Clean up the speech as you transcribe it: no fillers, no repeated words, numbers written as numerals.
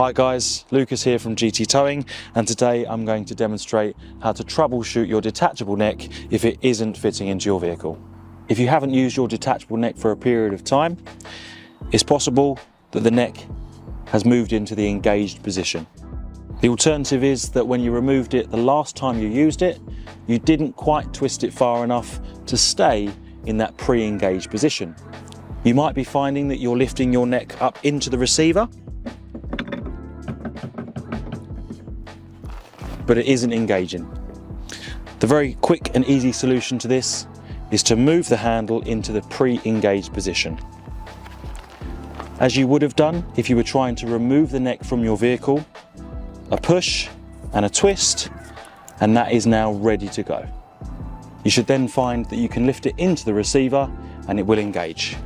Hi guys, Lucas here from GT Towing, and today I'm going to demonstrate how to troubleshoot your detachable neck if it isn't fitting into your vehicle. If you haven't used your detachable neck for a period of time, it's possible that the neck has moved into the engaged position. The alternative is that when you removed it the last time you used it, you didn't quite twist it far enough to stay in that pre-engaged position. You might be finding that you're lifting your neck up into the receiver, but it isn't engaging. The very quick and easy solution to this is to move the handle into the pre-engaged position, as you would have done if you were trying to remove the neck from your vehicle. A push and a twist, and that is now ready to go. You should then find that you can lift it into the receiver and it will engage.